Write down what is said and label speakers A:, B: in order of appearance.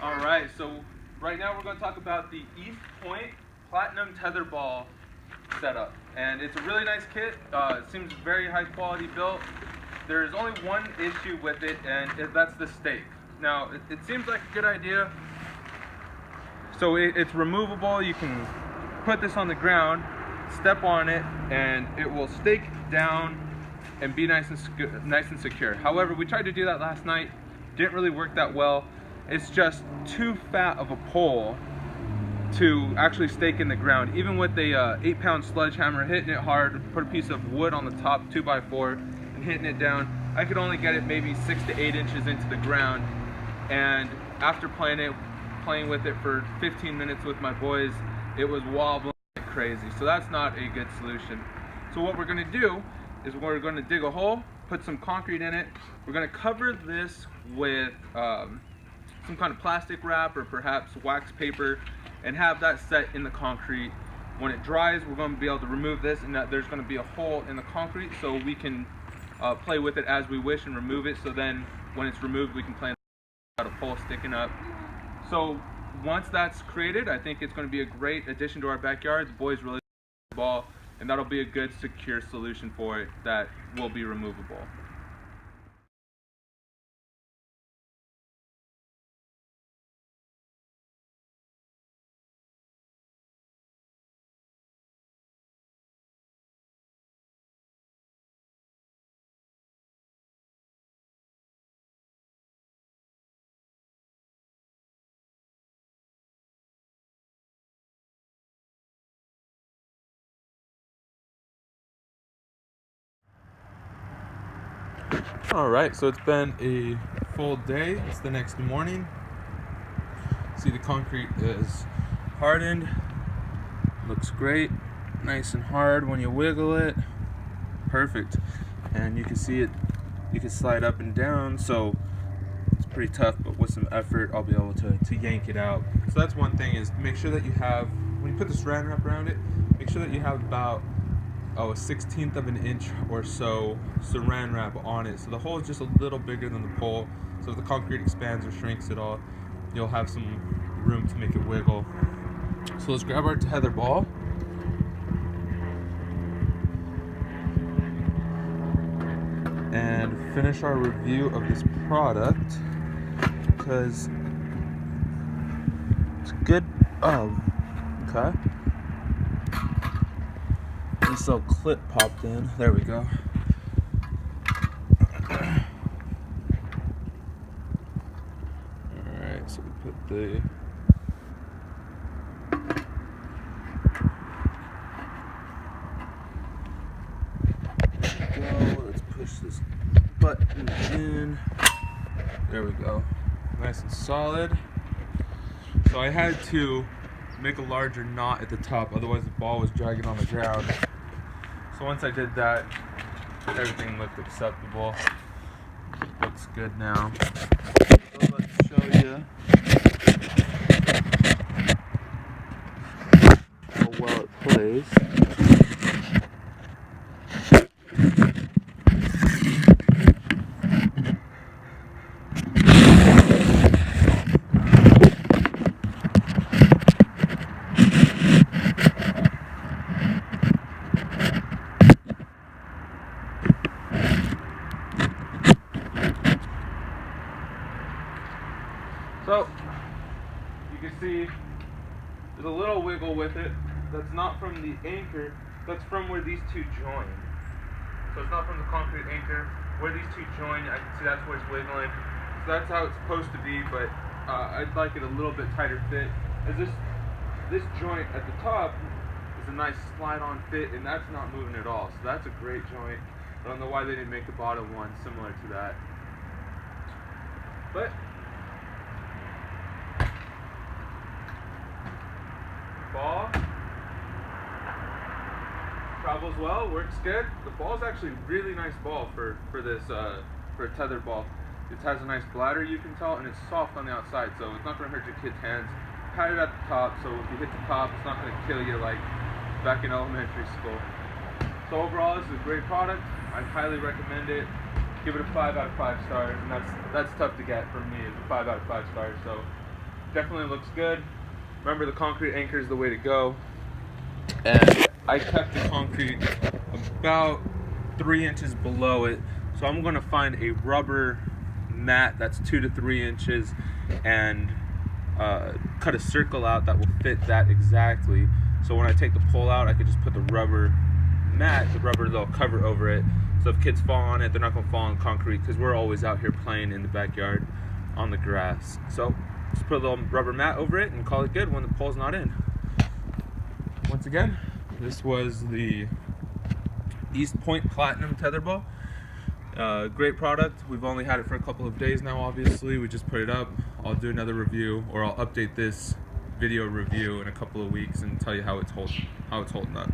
A: Alright, so right now we're going to talk about the Eastpoint Platinum Tetherball setup. And it's a really nice kit. It seems very high quality built. There's only one issue with it, and that's the stake. Now, it seems like a good idea. So it's removable. You can put this on the ground, step on it, and it will stake down and be nice and secure. However, we tried to do that last night. Didn't really work that well. It's just too fat of a pole to actually stake in the ground. Even with a 8-pound sledgehammer, hitting it hard, put a piece of wood on the top, 2x4, and hitting it down, I could only get it maybe 6 to 8 inches into the ground. And after playing with it for 15 minutes with my boys, it was wobbling like crazy. So that's not a good solution. So what we're going to do is we're going to dig a hole, put some concrete in it. We're going to cover this with some kind of plastic wrap or perhaps wax paper and have that set in the concrete. When it dries, we're going to be able to remove this, and there's going to be a hole in the concrete so we can play with it as we wish and remove it. So then when it's removed, we can play out a pole sticking up. So once that's created, I think it's going to be a great addition to our backyard. The boys really like the ball, and that'll be a good secure solution for it that will be removable. Alright, so it's been a full day. It's the next morning. See, the concrete is hardened. Looks great. Nice and hard when you wiggle it. Perfect. And you can see it, you can slide up and down, so it's pretty tough, but with some effort I'll be able to yank it out. So that's one thing, is make sure that you have, when you put the saran wrap around it, make sure that you have about a 1/16 of an inch or so saran wrap on it. So the hole is just a little bigger than the pole. So if the concrete expands or shrinks at all, you'll have some room to make it wiggle. So let's grab our tetherball. And finish our review of this product, because it's good. Oh, okay. This little clip popped in. There we go. Alright, so we put the let's push this button in. There we go. Nice and solid. So I had to make a larger knot at the top, otherwise the ball was dragging on the ground. So once I did that, everything looked acceptable. Looks good now. So let's show you how well it plays. So, you can see there's a little wiggle with it. That's not from the anchor, that's from where these two join. So it's not from the concrete anchor. Where these two join, I can see that's where it's wiggling. So that's how it's supposed to be, but I'd like it a little bit tighter fit. As this joint at the top is a nice slide-on fit, and that's not moving at all. So that's a great joint. I don't know why they didn't make the bottom one similar to that. But ball travels well, works good. The ball's actually a really nice ball for this for a tether ball. It has a nice bladder, you can tell, and it's soft on the outside, so it's not going to hurt your kid's hands. Padded at the top, so if you hit the top, it's not going to kill you like back in elementary school. So overall, this is a great product. I highly recommend it. Give it a 5 out of 5 stars, and that's tough to get from me. It's a 5 out of 5 stars. So definitely looks good. Remember, the concrete anchor is the way to go. And I kept the concrete about 3 inches below it. So I'm going to find a rubber mat that's 2 to 3 inches and cut a circle out that will fit that exactly. So when I take the pole out, I could just put the rubber mat, the rubber little cover over it. So if kids fall on it, they're not going to fall on concrete, because we're always out here playing in the backyard on the grass. So just put a little rubber mat over it and call it good when the pole's not in. Once again, this was the Eastpoint Platinum Tetherball. Great product. We've only had it for a couple of days now, obviously. We just put it up. I'll do another review, or I'll update this video review in a couple of weeks and tell you how it's holding up.